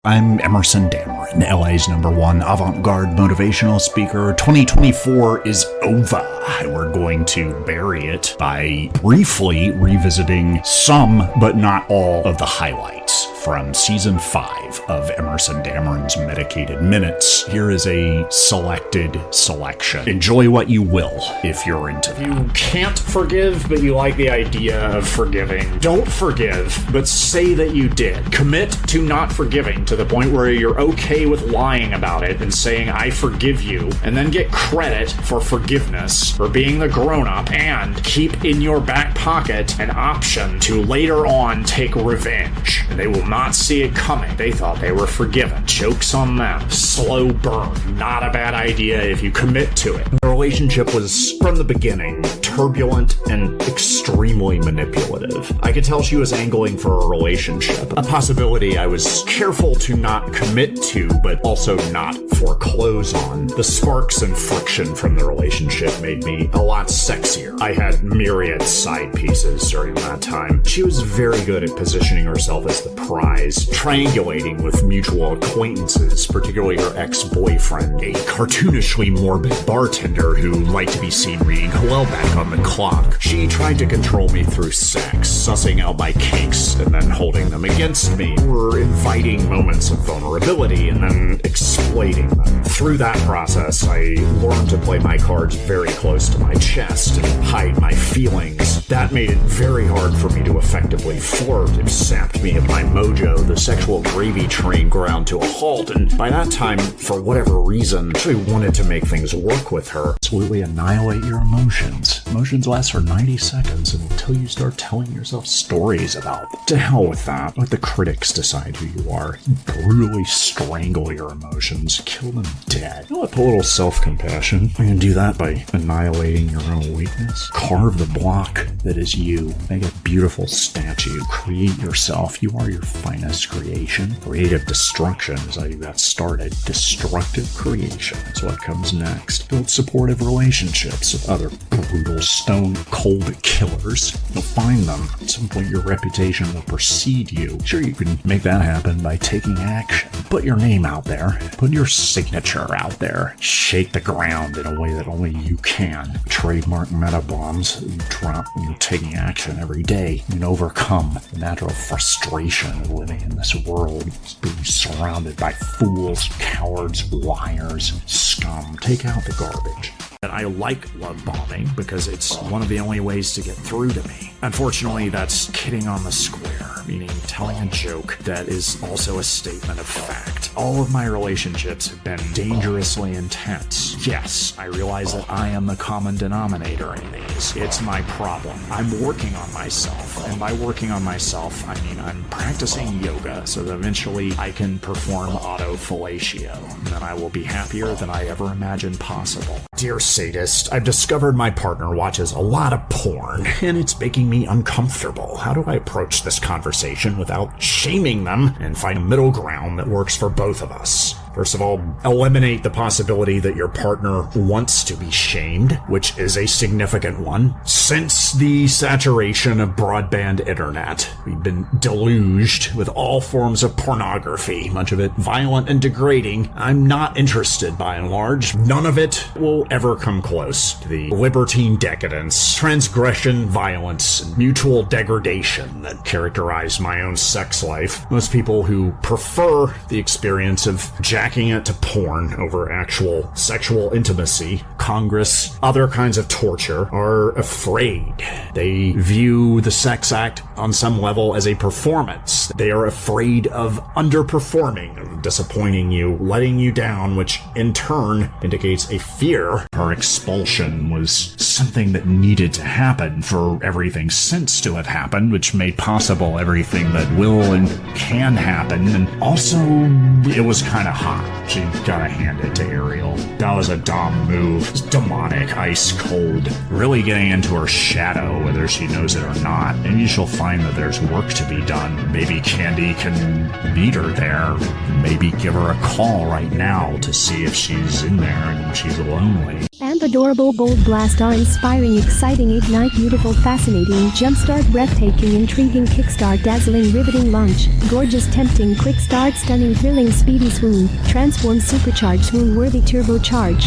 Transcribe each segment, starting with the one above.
I'm Emerson Dameron, LA's #1 avant-garde motivational speaker. 2024 is over. We're going to bury it by briefly revisiting some, but not all, of the highlights from Season 5 of Emerson Dameron's Medicated Minutes. Here is a selected selection. Enjoy what you will if you're into that. You can't forgive, but you like the idea of forgiving. Don't forgive, but say that you did. Commit to not forgiving to the point where you're okay with lying about it and saying, I forgive you, and then get credit for forgiveness, for being the grown-up, and keep in your back pocket an option to later on take revenge. And they will not see it coming. They thought they were forgiven. Joke's on them. Slow burn. Not a bad idea if you commit to it. The relationship was, from the beginning, turbulent and extremely manipulative. I could tell she was angling for a relationship, a possibility I was careful to not commit to, but also not foreclose on. The sparks and friction from the relationship made me a lot sexier. I had myriad side pieces during that time. She was very good at positioning herself as the prize, triangulating with mutual acquaintances, particularly her ex-boyfriend, a cartoonishly morbid bartender who liked to be seen reading Hellback on the clock. She tried to control me through sex, sussing out my kinks and then holding them against me, or inviting moments of vulnerability and then exploiting them. Through that process, I learned to play my cards very close to my chest and hide my feelings. That made it very hard for me to effectively flirt. It sapped me of my mojo. The sexual gravy train ground to a halt, and by that time, for whatever reason, I actually wanted to make things work with her. Absolutely annihilate your emotions. Emotions last for 90 seconds until you start telling yourself stories about them. To hell with that. Let the critics decide who you are. Brutally strangle your emotions. Kill them dead. You know what? A little self-compassion. You can do that by annihilating your own weakness. Carve the block that is you. Make a beautiful statue. Create yourself. You are your finest creation. Creative destruction is how you got started. Destructive creation is what comes next. Build supportive relationships with other brutal, stone-cold killers. You'll find them. At some point, your reputation will precede you. Sure, you can make that happen by taking action. Put your name out there. Put your signature out there. Shake the ground in a way that only you can. Trademark meta bombs that you drop when you're taking action every day and overcome the natural frustration of living in this world, being surrounded by fools, cowards, liars, scum. Take out the garbage. And I like love bombing because it's one of the only ways to get through to me. Unfortunately, that's kidding on the square, meaning telling a joke that is also a statement of fact. All of my relationships have been dangerously intense. Yes, I realize that I am the common denominator in these. It's my problem. I'm working on myself, and by working on myself, I mean I'm practicing yoga so that eventually I can perform autofellatio, and then I will be happier than I ever imagined possible. Dear Sadist, I've discovered my partner watches a lot of porn, and it's making me uncomfortable. How do I approach this conversation without shaming them and find a middle ground that works for both of us? First of all, eliminate the possibility that your partner wants to be shamed, which is a significant one. Since the saturation of broadband internet, we've been deluged with all forms of pornography, much of it violent and degrading. I'm not interested by and large. None of it will ever come close to the libertine decadence, transgression, violence, and mutual degradation that characterize my own sex life. Most people who prefer the experience of jacking it to porn over actual sexual intimacy, Congress, other kinds of torture, are afraid. They view the sex act on some level as a performance. They are afraid of underperforming, of disappointing you, letting you down, which in turn indicates a fear. Her expulsion was something that needed to happen for everything since to have happened, which made possible everything that will and can happen. And also, it was kind of hot. She gotta hand it to Ariel. That was a dumb move. It's demonic, ice cold. Really getting into her shadow, whether she knows it or not. Maybe she'll find that there's work to be done. Maybe Candy can meet her there. Maybe give her a call right now to see if she's in there and she's lonely. And the adorable, bold, blast, awe-inspiring, exciting, ignite, beautiful, fascinating, jumpstart, breathtaking, intriguing, kickstart, dazzling, riveting, launch, gorgeous, tempting, quick start, stunning, thrilling, speedy, swoon, transform, supercharge, swoon-worthy, turbocharge.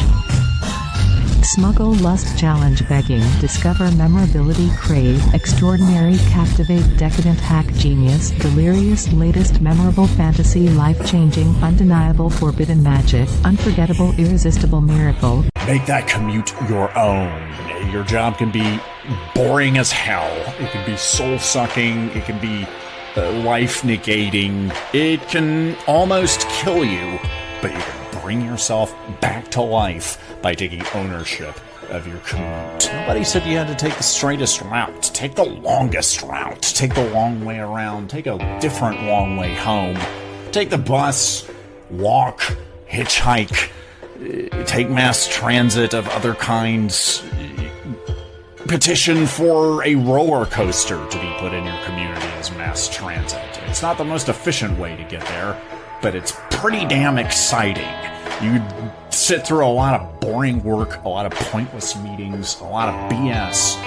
Smuggle, lust, challenge, begging, discover, memorability, crave, extraordinary, captivate, decadent, hack, genius, delirious, latest, memorable, fantasy, life-changing, undeniable, forbidden, magic, unforgettable, irresistible, miracle. Make that commute your own. Your job can be boring as hell. It can be soul-sucking. It can be life-negating. It can almost kill you, but you can bring yourself back to life by taking ownership of your commute. Nobody said you had to take the straightest route. Take the longest route. Take the long way around. Take a different long way home. Take the bus, walk, hitchhike, take mass transit of other kinds. Petition for a roller coaster to be put in your community as mass transit. It's not the most efficient way to get there, but it's pretty damn exciting. You sit through a lot of boring work, a lot of pointless meetings, a lot of BS.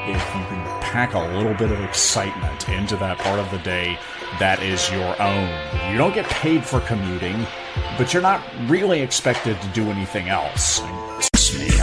If you can pack a little bit of excitement into that part of the day, that is your own. You don't get paid for commuting, but you're not really expected to do anything else.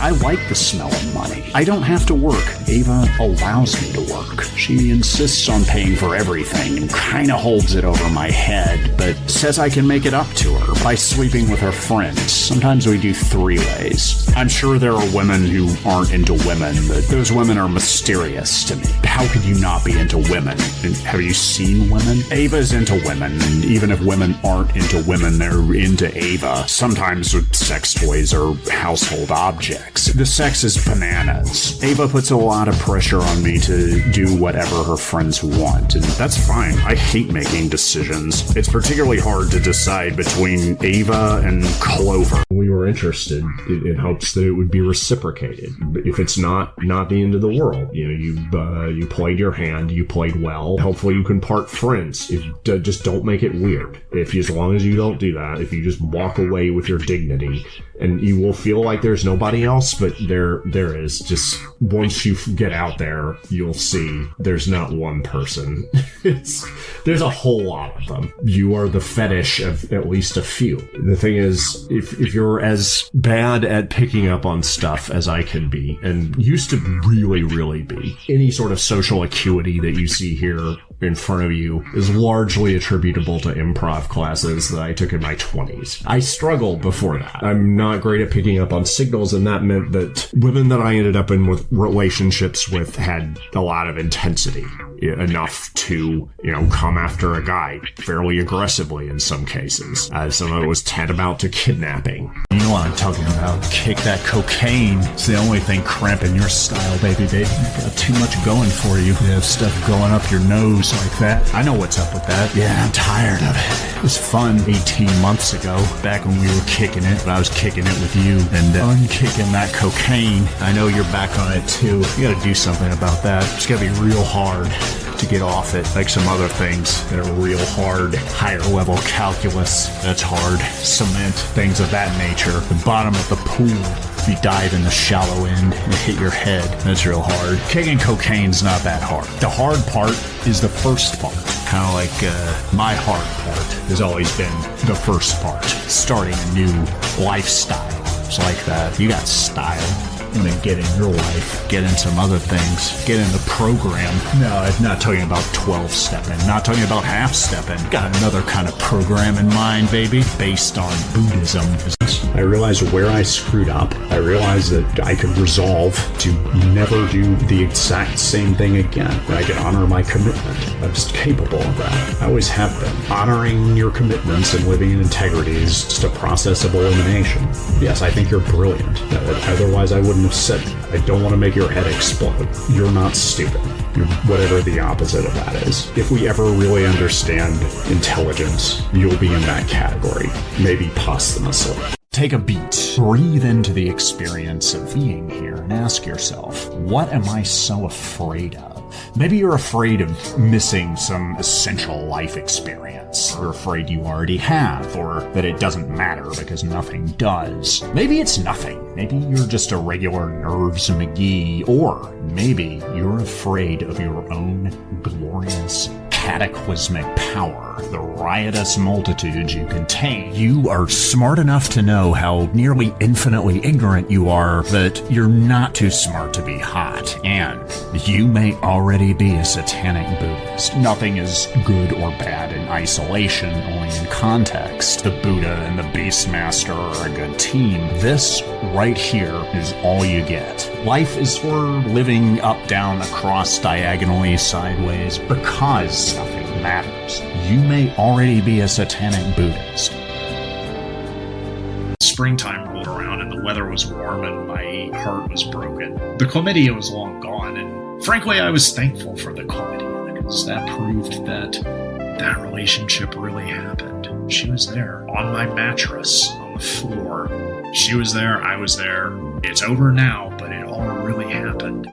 I like the smell of money. I don't have to work. Ava allows me to work. She insists on paying for everything and kind of holds it over my head, but says I can make it up to her by sleeping with her friends. Sometimes we do three-ways. I'm sure there are women who aren't into women, but those women are mysterious to me. How could you not be into women? And have you seen women? Ava's into women, and even if women aren't into women, they're into Ava. Sometimes with sex toys or household objects. The sex is bananas. Ava puts a lot of pressure on me to do whatever her friends want, and that's fine. I hate making decisions. It's particularly hard to decide between Ava and Clover. We were interested in hopes that it would be reciprocated. If it's not the end of the world. You know, you played your hand, you played well. Hopefully you can part friends. Just don't make it weird. As long as you don't do that, if you just walk away with your dignity, and you will feel like there's nobody else, but there is. Just once you get out there, you'll see there's not one person. There's a whole lot of them. You are the fetish of at least a few. The thing is, if you're as bad at picking up on stuff as I can be, and used to really, really be, any sort of social acuity that you see here in front of you is largely attributable to improv classes that I took in my 20s. I struggled before that. I'm not great at picking up on signals, and that meant that women that I ended up in with relationships with had a lot of intensity, enough to, come after a guy fairly aggressively in some cases. Some of it was tantamount to kidnapping. You know what I'm talking about. Kick that cocaine. It's the only thing cramping your style, baby. You got too much going for you. You have stuff going up your nose like that. I know what's up with that. Yeah, I'm tired of it. It was fun 18 months ago, back when we were kicking it, but I was kicking it with you and unkicking that cocaine. I know you're back on it too. You gotta do something about that. It's gotta be real hard to get off it, like some other things that are real hard. Higher level calculus, that's hard. Cement, things of that nature. The bottom of the pool, if you dive in the shallow end and hit your head, that's real hard. Kicking cocaine's not that hard. The hard part is the first part. Kind of like my hard part has always been the first part. Starting a new lifestyle. It's like that. You got style. And then get in your life, get in some other things, get in the program. No, I'm not talking about 12-stepping, not talking about half-stepping. Got another kind of program in mind, baby, based on Buddhism. I realized where I screwed up. I realized that I could resolve to never do the exact same thing again. That I could honor my commitment. I'm just capable of that. I always have been. Honoring your commitments and living in integrity is just a process of elimination. Yes, I think you're brilliant. Otherwise, I wouldn't have said that. I don't want to make your head explode. You're not stupid. You're whatever the opposite of that is. If we ever really understand intelligence, you'll be in that category. Maybe posthumously. Take a beat, breathe into the experience of being here, and ask yourself, what am I so afraid of? Maybe you're afraid of missing some essential life experience. You're afraid you already have, or that it doesn't matter because nothing does. Maybe it's nothing. Maybe you're just a regular Nerves McGee, or maybe you're afraid of your own glorious cataclysmic power, the riotous multitude you contain. You are smart enough to know how nearly infinitely ignorant you are, but you're not too smart to be hot. And you may already be a satanic Buddhist. Nothing is good or bad in isolation, only in context. The Buddha and the Beastmaster are a good team. This right here is all you get. Life is for living up, down, across, diagonally, sideways, because nothing matters. You may already be a satanic Buddhist. Springtime rolled around and the weather was warm and my heart was broken. The chlamydia was long gone, and frankly I was thankful for the chlamydia because that proved that that relationship really happened. She was there on my mattress on the floor. She was there, I was there. It's over now, but it all really happened.